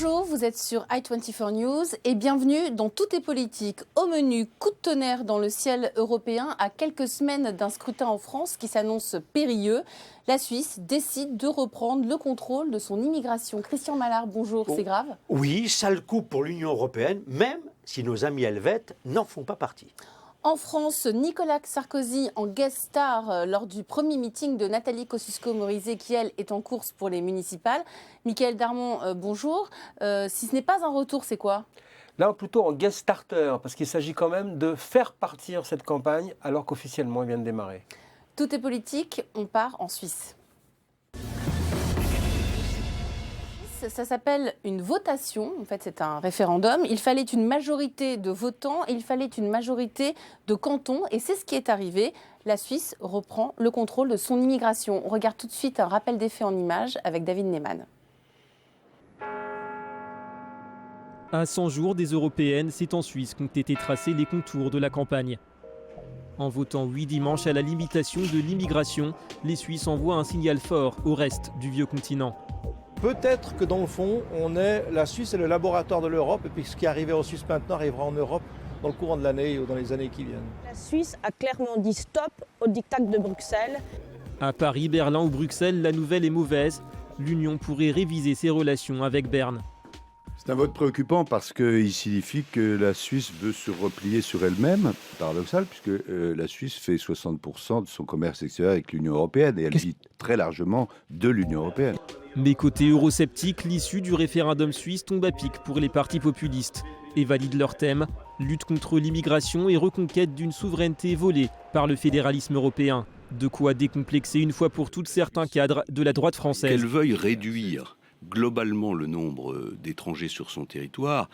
Bonjour, vous êtes sur i24 News et bienvenue dans Tout est politique. Au menu, coup de tonnerre dans le ciel européen à quelques semaines d'un scrutin en France qui s'annonce périlleux. La Suisse décide de reprendre le contrôle de son immigration. Christian Mallard, bonjour, c'est grave ? Oui, sale coup pour l'Union européenne, même si nos amis helvètes n'en font pas partie. En France, Nicolas Sarkozy en guest star lors du premier meeting de Nathalie Kosciusko-Morizet qui, elle, est en course pour les municipales. Michaël Darmon, bonjour. Si ce n'est pas un retour, c'est quoi ? Là, plutôt en guest starter, parce qu'il s'agit quand même de faire partir cette campagne alors qu'officiellement, elle vient de démarrer. Tout est politique, on part en Suisse. Ça s'appelle une votation, en fait c'est un référendum. Il fallait une majorité de votants, il fallait une majorité de cantons et c'est ce qui est arrivé. La Suisse reprend le contrôle de son immigration. On regarde tout de suite un rappel des faits en images avec David Neyman. À 100 jours des européennes, c'est en Suisse qu'ont été tracés les contours de la campagne. En votant oui dimanche à la limitation de l'immigration, les Suisses envoient un signal fort au reste du vieux continent. Peut-être que dans le fond, la Suisse est le laboratoire de l'Europe et puis ce qui est arrivé en Suisse maintenant arrivera en Europe dans le courant de l'année ou dans les années qui viennent. La Suisse a clairement dit stop au diktat de Bruxelles. À Paris, Berlin ou Bruxelles, la nouvelle est mauvaise. L'Union pourrait réviser ses relations avec Berne. C'est un vote préoccupant parce qu'il signifie que la Suisse veut se replier sur elle-même, paradoxal, puisque la Suisse fait 60% de son commerce extérieur avec l'Union européenne et elle vit très largement de l'Union européenne. Mais côté eurosceptique, l'issue du référendum suisse tombe à pic pour les partis populistes et valide leur thème, lutte contre l'immigration et reconquête d'une souveraineté volée par le fédéralisme européen. De quoi décomplexer une fois pour toutes certains cadres de la droite française. Qu'elle veuille réduire globalement le nombre d'étrangers sur son territoire,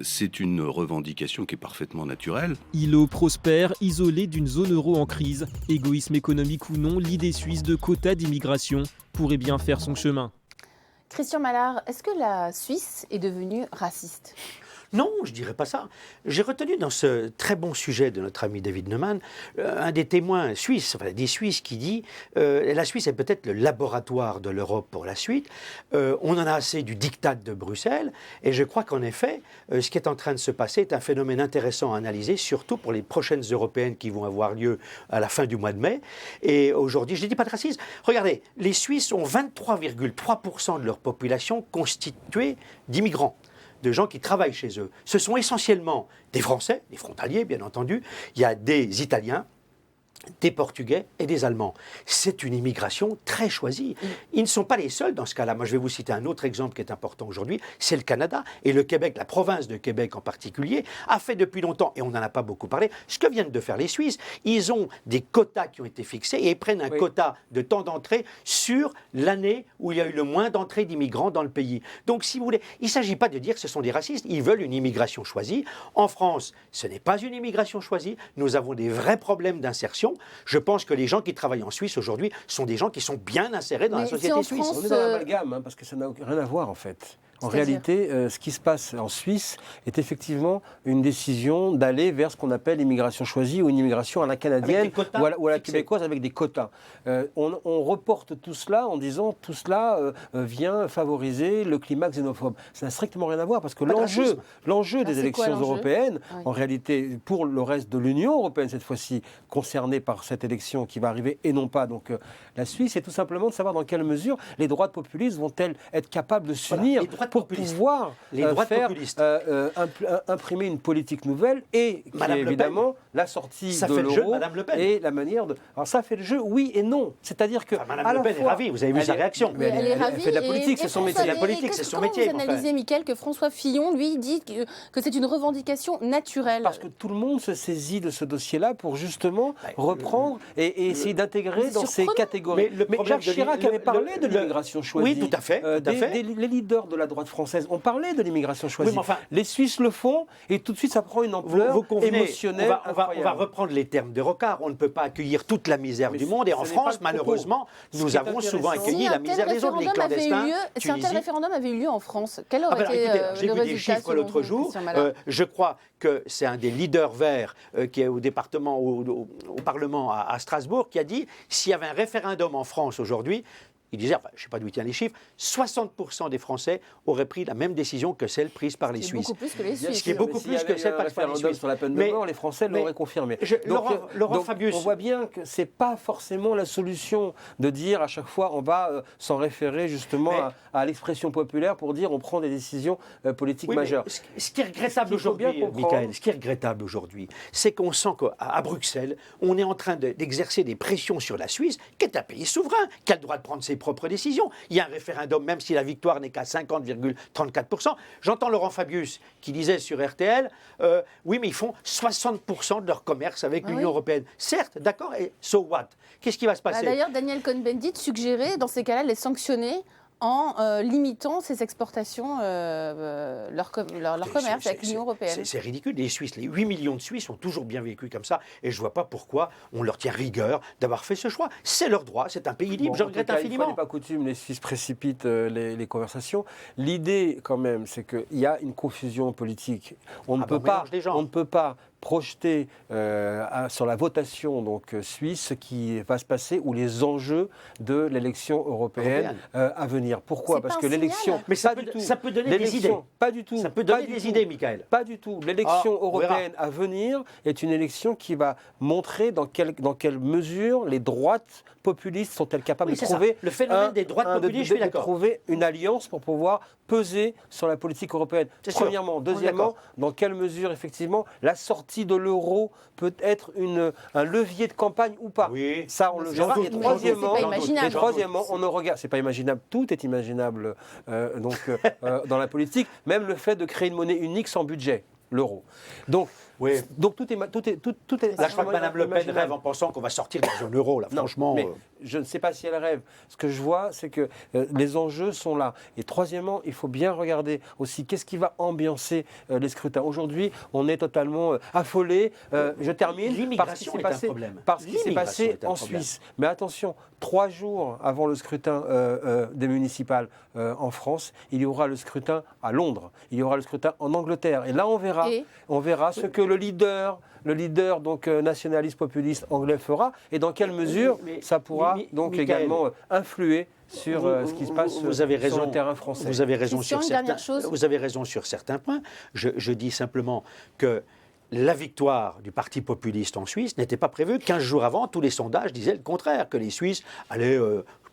c'est une revendication qui est parfaitement naturelle. Îlot prospère, isolé d'une zone euro en crise, égoïsme économique ou non, l'idée suisse de quotas d'immigration pourrait bien faire son chemin. Christian Mallard, est-ce que la Suisse est devenue raciste ? Non, je ne dirais pas ça. J'ai retenu dans ce très bon sujet de notre ami David Neumann un des témoins suisses, enfin des Suisses qui dit la Suisse est peut-être le laboratoire de l'Europe pour la suite. On en a assez du diktat de Bruxelles et je crois qu'en effet, ce qui est en train de se passer est un phénomène intéressant à analyser, surtout pour les prochaines européennes qui vont avoir lieu à la fin du mois de mai. Et aujourd'hui, je ne dis pas de racisme. Regardez, les Suisses ont 23,3% de leur population constituée d'immigrants, de gens qui travaillent chez eux. Ce sont essentiellement des Français, des frontaliers bien entendu, il y a des Italiens, des Portugais et des Allemands. C'est une immigration très choisie. Ils ne sont pas les seuls dans ce cas-là. Moi, je vais vous citer un autre exemple qui est important aujourd'hui, c'est le Canada. Et le Québec, la province de Québec en particulier, a fait depuis longtemps, et on n'en a pas beaucoup parlé, ce que viennent de faire les Suisses. Ils ont des quotas qui ont été fixés et ils prennent un quota de temps d'entrée sur l'année où il y a eu le moins d'entrées d'immigrants dans le pays. Donc, si vous voulez, il ne s'agit pas de dire que ce sont des racistes. Ils veulent une immigration choisie. En France, ce n'est pas une immigration choisie. Nous avons des vrais problèmes d'insertion. Je pense que les gens qui travaillent en Suisse aujourd'hui sont des gens qui sont bien insérés dans la société suisse. On est dans l'amalgame, parce que ça n'a rien à voir en fait. En réalité, ce qui se passe en Suisse est effectivement une décision d'aller vers ce qu'on appelle l'immigration choisie ou une immigration à la canadienne ou à la québécoise avec des quotas. On reporte tout cela en disant tout cela vient favoriser le climat xénophobe. Ça n'a strictement rien à voir parce que l'enjeu des élections européennes, en réalité pour le reste de l'Union européenne cette fois-ci, concernée par cette élection qui va arriver et non pas donc la Suisse, c'est tout simplement de savoir dans quelle mesure les droites populistes vont-elles être capables de s'unir pour pouvoir faire imprimer une politique nouvelle et évidemment la sortie de l'euro et la manière de... Alors ça fait le jeu, oui et non. C'est-à-dire que... Madame Le Pen est ravie, vous avez vu sa réaction. Mais elle fait de la politique, c'est son métier. La politique, c'est son métier. Comment vous analysez, Mickaël, que François Fillon, lui, dit que c'est une revendication naturelle ? Parce que tout le monde se saisit de ce dossier-là pour justement reprendre et essayer d'intégrer dans ces catégories. Mais Jacques Chirac avait parlé de l'immigration choisie. Oui, tout à fait. Les leaders de la droite française ont parlé de l'immigration choisie. Oui, mais enfin, les Suisses le font et tout de suite ça prend une ampleur émotionnelle. On va reprendre les termes de Rocard. On ne peut pas accueillir toute la misère du monde et en France, malheureusement, nous avons souvent accueilli la misère des autres, les clandestins. Si un tel référendum avait eu lieu en France, quel aurait été j'ai le vu des résultat chiffres l'autre jour. Je crois que c'est un des leaders verts qui est au Parlement à Strasbourg qui a dit s'il y avait un référendum en France aujourd'hui, il disait, enfin, je ne sais pas d'où il tient les chiffres, 60% des Français auraient pris la même décision que celle prise par les Suisses. Beaucoup plus que les Suisses. Ce qui est beaucoup plus que celle prise par les Suisses. Sur la peine de mort, les Français l'auraient confirmé. Laurent Fabius. On voit bien que ce n'est pas forcément la solution de dire à chaque fois on va s'en référer justement à l'expression populaire pour dire on prend des décisions politiques majeures. Ce qui est regrettable aujourd'hui, Michael, ce qui est regrettable aujourd'hui, c'est qu'on sent qu'à Bruxelles, on est en train d'exercer des pressions sur la Suisse, qui est un pays souverain, qui a le droit de prendre ses propres décisions. Il y a un référendum, même si la victoire n'est qu'à 50,34%. J'entends Laurent Fabius qui disait sur RTL, oui, mais ils font 60% de leur commerce avec l'Union européenne. Certes, d'accord, et so what? Qu'est-ce qui va se passer? D'ailleurs, Daniel Cohn-Bendit suggérait, dans ces cas-là, les sanctionner en limitant ces exportations, leur commerce avec l'Union européenne. C'est ridicule. Les Suisses, les 8 millions de Suisses ont toujours bien vécu comme ça. Et je ne vois pas pourquoi on leur tient rigueur d'avoir fait ce choix. C'est leur droit, c'est un pays libre. Je regrette infiniment. Il n'est pas coutume, les Suisses précipitent les conversations. L'idée, quand même, c'est qu'il y a une confusion politique. On ne peut pas projeter sur la votation suisse ce qui va se passer ou les enjeux de l'élection européenne à venir. Pourquoi? Parce que l'élection... Mais ça peut donner des idées. Pas du tout. Ça peut donner des idées, Michael. Pas du tout. L'élection européenne à venir est une élection qui va montrer dans quelle mesure les droites populistes sont-elles capables de trouver... Le phénomène des droites populistes, je suis d'accord. De trouver une alliance pour pouvoir peser sur la politique européenne. Premièrement. Deuxièmement, dans quelle mesure, effectivement, la sortie de l'euro peut être un levier de campagne ou pas. Oui. Ça, on le verra. Et troisièmement, on ne regarde. C'est pas imaginable. Tout est imaginable dans la politique. Même le fait de créer une monnaie unique sans budget, l'euro. Donc tout est. Là, je crois que Mme Le Pen rêve en pensant qu'on va sortir de la zone euro. Là, franchement. Mais je ne sais pas si elle rêve. Ce que je vois, c'est que les enjeux sont là. Et troisièmement, il faut bien regarder aussi qu'est-ce qui va ambiancer les scrutins. Aujourd'hui, on est totalement affolé. Je termine par ce qui s'est passé en Suisse. Mais attention, 3 jours avant le scrutin des municipales en France, il y aura le scrutin à Londres. Il y aura le scrutin en Angleterre. Et là, on verra ce que le leader nationaliste populiste anglais fera et dans quelle mesure ça pourra également influer sur ce qui se passe sur le terrain français. Vous avez raison sur certains points. Je dis simplement que la victoire du Parti populiste en Suisse n'était pas prévue. 15 jours avant, tous les sondages disaient le contraire, que les Suisses allaient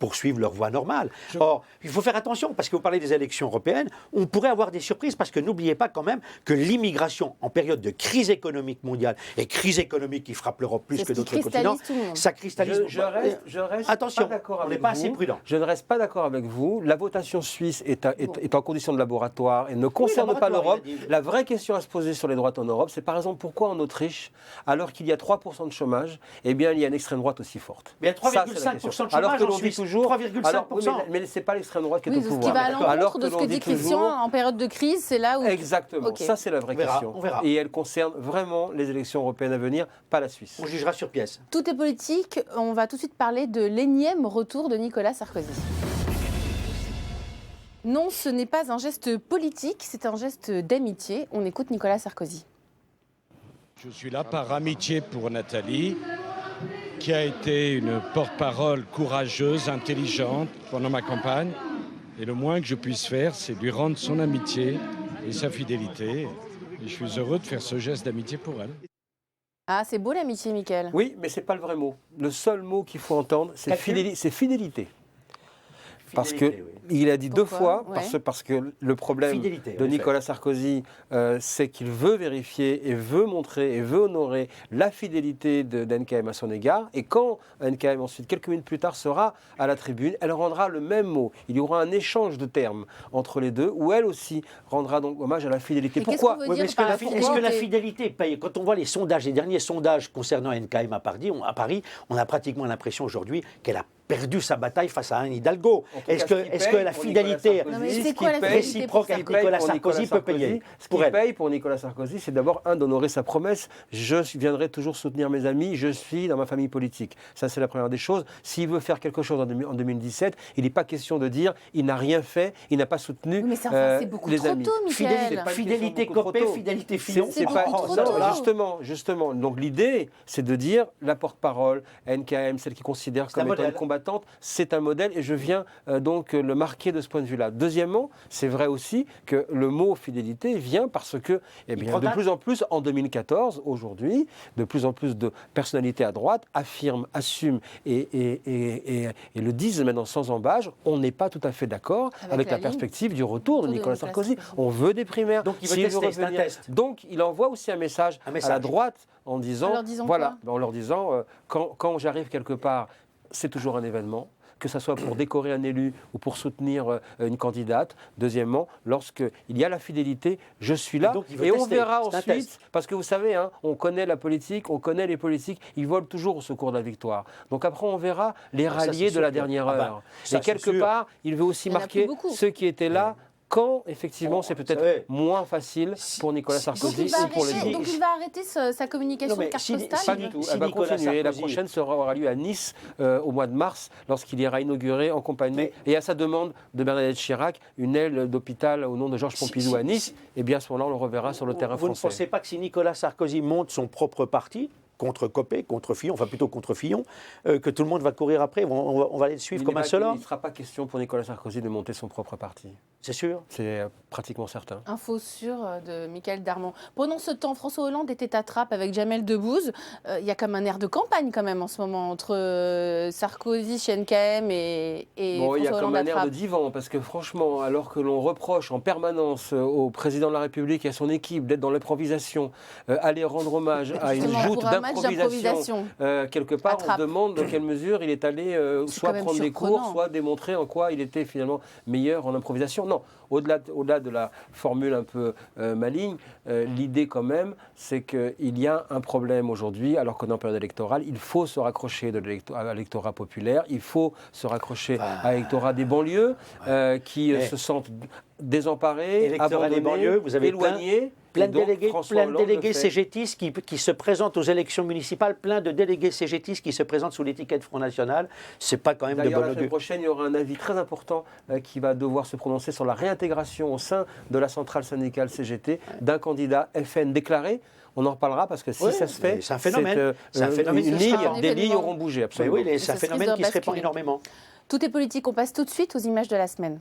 poursuivre leur voie normale. Or, il faut faire attention, parce que vous parlez des élections européennes, on pourrait avoir des surprises, parce que n'oubliez pas quand même que l'immigration, en période de crise économique mondiale, et crise économique qui frappe l'Europe plus que d'autres continents, ça cristallise. Je reste attention, pas d'accord on n'est pas assez prudent. Je ne reste pas d'accord avec vous. La votation suisse est en condition de laboratoire et ne concerne pas l'Europe. La vraie question à se poser sur les droites en Europe, c'est par exemple pourquoi en Autriche, alors qu'il y a 3% de chômage, il y a une extrême droite aussi forte. Mais il y a 3,5% de chômage alors que en Suisse. 3,5%. Mais ce n'est pas l'extrême droite qui est au pouvoir. Ce qui va à l'encontre de ce que dit Christian, en période de crise, c'est là où... Exactement, ça c'est la vraie question. On verra. Et elle concerne vraiment les élections européennes à venir, pas la Suisse. On jugera sur pièce. Tout est politique, on va tout de suite parler de l'énième retour de Nicolas Sarkozy. Non, ce n'est pas un geste politique, c'est un geste d'amitié. On écoute Nicolas Sarkozy. Je suis là par amitié pour Nathalie, qui a été une porte-parole courageuse, intelligente pendant ma campagne. Et le moins que je puisse faire, c'est lui rendre son amitié et sa fidélité. Et je suis heureux de faire ce geste d'amitié pour elle. Ah, c'est beau l'amitié, Mickaël. Oui, mais ce n'est pas le vrai mot. Le seul mot qu'il faut entendre, c'est fidélité. Parce qu'il a dit deux fois, parce que le problème de Nicolas Sarkozy, c'est qu'il veut vérifier et veut montrer et veut honorer la fidélité d'NKM à son égard. Et quand NKM ensuite, quelques minutes plus tard, sera à la tribune, elle rendra le même mot. Il y aura un échange de termes entre les deux, où elle aussi rendra donc hommage à la fidélité. Pourquoi est-ce que la fidélité paye? Quand on voit les sondages, les derniers sondages concernant NKM à Paris, on a pratiquement l'impression aujourd'hui qu'elle a perdu sa bataille face à Anne Hidalgo. Est-ce que la fidélité réciproque avec Nicolas Sarkozy peut payer? Ce qui paye pour Nicolas Sarkozy, c'est d'abord d'honorer sa promesse. Je viendrai toujours soutenir mes amis, je suis dans ma famille politique. Ça, c'est la première des choses. S'il veut faire quelque chose en 2017, il n'est pas question de dire il n'a rien fait, il n'a pas soutenu mais c'est beaucoup les trop amis. Tôt, fidélité copée, fidélité filon. C'est beaucoup trop tôt. Justement. Donc l'idée, c'est de dire la porte-parole, NKM, celle qui considère comme étant une combattante ma tante, c'est un modèle et je viens donc le marquer de ce point de vue-là. Deuxièmement, c'est vrai aussi que le mot fidélité vient parce que, de plus en plus, en 2014, aujourd'hui, de plus en plus de personnalités à droite affirment, assument et le disent maintenant sans embâche, on n'est pas tout à fait d'accord avec la perspective du retour de Nicolas Sarkozy. On veut des primaires. Donc il veut tester, c'est un test. Donc il envoie aussi un message à la droite en disant, en leur disant quand j'arrive quelque part, c'est toujours un événement, que ce soit pour décorer un élu ou pour soutenir une candidate. Deuxièmement, lorsqu'il y a la fidélité, je suis là. Et on verra ensuite, parce que vous savez, on connaît la politique, on connaît les politiques, ils volent toujours au secours de la victoire. Donc après, on verra les ralliés de la dernière heure. Et quelque part, il veut aussi marquer ceux qui étaient là. Quand, effectivement, c'est peut-être moins facile pour Nicolas Sarkozy ou pour les Donc il va arrêter sa communication de carte postale. Pas du tout. Elle va continuer. La prochaine aura lieu à Nice au mois de mars, lorsqu'il ira inaugurer en compagnie, et à sa demande de Bernadette Chirac, une aile d'hôpital au nom de Georges Pompidou à Nice. Et bien à ce moment-là, on le reverra sur le terrain français. Vous ne pensez pas que si Nicolas Sarkozy monte son propre parti, contre Copé, contre Fillon, enfin plutôt contre Fillon, que tout le monde va courir après, on va les suivre comme un seul homme? Il ne sera pas question pour Nicolas Sarkozy de monter son propre parti. C'est sûr? C'est pratiquement certain. Info sûre de Michael Darmon. Pendant ce temps, François Hollande était à Trappes avec Jamel Debbouze. Il y a comme un air de campagne quand même en ce moment entre Sarkozy, Schenkem et François Hollande. Il y a comme un à air de divan parce que franchement, alors que l'on reproche en permanence au président de la République et à son équipe d'être dans l'improvisation, aller rendre hommage à une joute d'improvisation, quelque part, on se demande dans quelle mesure il est allé soit prendre des cours, soit démontrer en quoi il était finalement meilleur en improvisation. Non, au-delà de la formule un peu maligne, l'idée quand même, c'est qu'il y a un problème aujourd'hui, alors qu'on est en période électorale, il faut se raccrocher à l'électorat populaire, il faut se raccrocher à l'électorat des banlieues qui se sentent désemparés, abandonnés, éloignés. Plein de délégués CGTistes qui se présentent aux élections municipales, plein de délégués CGTistes qui se présentent sous l'étiquette Front National. C'est pas quand même de bon augure. La semaine prochaine, il y aura un avis très important qui va devoir se prononcer sur la réintégration au sein de la centrale syndicale CGT d'un candidat FN déclaré. On en reparlera parce que si ça se fait, c'est un phénomène. Des lignes auront bougé, absolument. Oui, c'est un phénomène qui se répand énormément. Tout est politique. On passe tout de suite aux images de la semaine.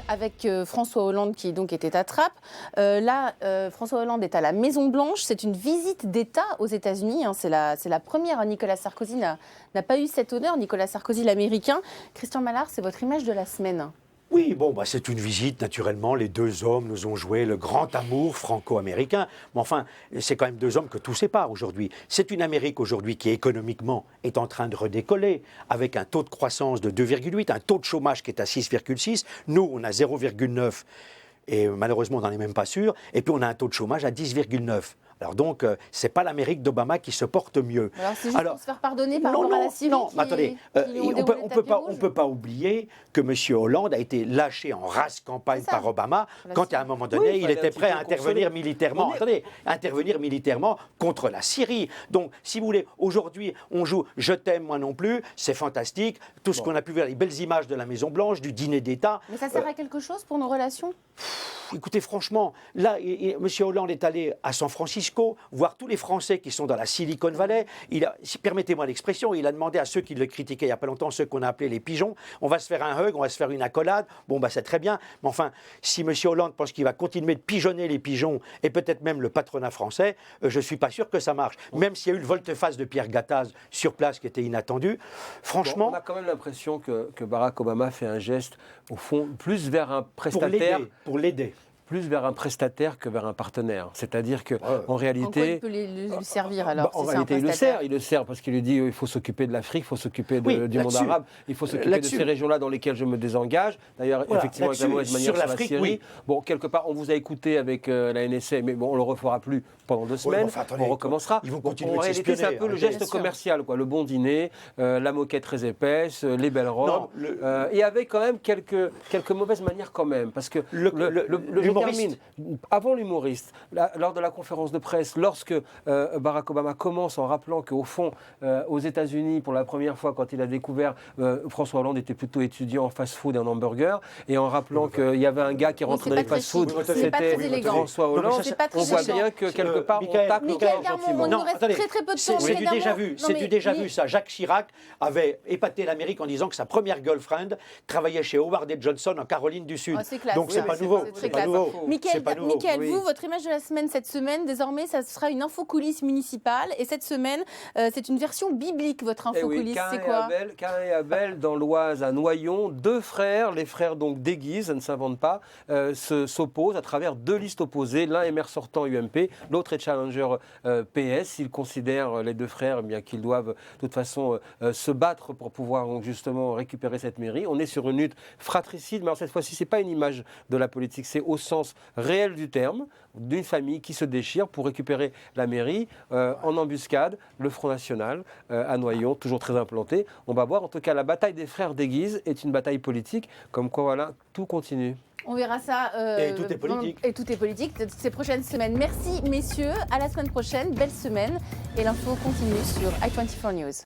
Avec François Hollande qui donc était à Trappes. Là, François Hollande est à la Maison-Blanche. C'est une visite d'État aux États-Unis. C'est la première. Nicolas Sarkozy n'a pas eu cet honneur. Nicolas Sarkozy, l'Américain. Christian Mallard, c'est votre image de la semaine. Oui, c'est une visite, naturellement. Les deux hommes nous ont joué le grand amour franco-américain. Mais enfin, c'est quand même deux hommes que tout sépare aujourd'hui. C'est une Amérique aujourd'hui qui, économiquement, est en train de redécoller, avec un taux de croissance de 2,8, un taux de chômage qui est à 6,6. Nous, on a 0,9. Et malheureusement, on n'en est même pas sûr. Et puis, on a un taux de chômage à 10,9. Alors donc, c'est pas l'Amérique d'Obama qui se porte mieux. Alors c'est juste pour se faire pardonner par rapport à la Syrie. Non, mais attendez, on peut pas oublier que M. Hollande a été lâché en race campagne par Obama quand à un moment donné, il était prêt à intervenir militairement. Intervenir militairement contre la Syrie. Donc, si vous voulez, aujourd'hui, on joue « Je t'aime, moi non plus », c'est fantastique. Tout ce qu'on a pu voir, les belles images de la Maison-Blanche, du dîner d'État. Mais ça sert à quelque chose pour nos relations ? Écoutez, franchement, là, M. Hollande est allé à San Francisco, voir tous les Français qui sont dans la Silicon Valley. Permettez-moi l'expression, il a demandé à ceux qui le critiquaient il n'y a pas longtemps, ceux qu'on a appelés les pigeons, on va se faire un hug, on va se faire une accolade. C'est très bien. Mais enfin, si M. Hollande pense qu'il va continuer de pigeonner les pigeons et peut-être même le patronat français, je ne suis pas sûr que ça marche. Même s'il y a eu le volte-face de Pierre Gattaz sur place qui était inattendu. Franchement... on a quand même l'impression que Barack Obama fait un geste, au fond, plus vers un prestataire... Pour l'aider. Plus vers un prestataire que vers un partenaire. C'est-à-dire qu'en réalité... En quoi il peut lui servir alors En réalité, il le sert parce qu'il lui dit il faut s'occuper de l'Afrique, il faut s'occuper du monde arabe, il faut s'occuper de ces régions-là dans lesquelles je me désengage. D'ailleurs, effectivement, avec la mauvaise manière sur la Syrie. Quelque part, on vous a écouté avec la NSA, mais on ne le refera plus pendant 2 semaines. On recommencera. En réalité, c'est un peu le geste commercial, le bon dîner, la moquette très épaisse, les belles robes, et avec quand même quelques mauvaises manières quand même. Parce que l'humour termine. Avant l'humoriste, lors de la conférence de presse, lorsque Barack Obama commence en rappelant qu'au fond, aux États-Unis, pour la première fois, quand il a découvert, François Hollande était plutôt étudiant en fast-food et en hamburger, et en rappelant qu'il y avait un gars qui rentrait dans les fast-food, c'était François Hollande. On voit bien que quelque part, on tape le gentiment. Non, attendez, très peu de temps. C'est du déjà vu. C'est du déjà vu, ça. Jacques Chirac avait épaté l'Amérique en disant que sa première girlfriend travaillait chez Howard & Johnson en Caroline du Sud. Donc c'est pas nouveau. C'est pas nouveau. Mickaël, vous, votre image de la semaine cette semaine, désormais, ça sera une info coulisse municipale. Et cette semaine, c'est une version biblique, votre info coulisse. C'est quoi? Caïn et Abel, dans l'Oise, à Noyon, deux frères, les frères donc déguisent, ça ne s'invente pas, s'opposent à travers deux listes opposées. L'un est maire sortant UMP, l'autre est challenger PS. Ils considèrent, les deux frères, eh bien, qu'ils doivent de toute façon se battre pour pouvoir donc, justement récupérer cette mairie. On est sur une lutte fratricide, mais alors, cette fois-ci, ce n'est pas une image de la politique, c'est au sens réel du terme, d'une famille qui se déchire pour récupérer la mairie en embuscade, le Front National à Noyon, toujours très implanté. On va voir, en tout cas, la bataille des frères d'Aiguise est une bataille politique, comme quoi, voilà, tout continue. On verra ça. Et tout est politique. Et tout est politique ces prochaines semaines. Merci, messieurs. À la semaine prochaine. Belle semaine. Et l'info continue sur i24 News.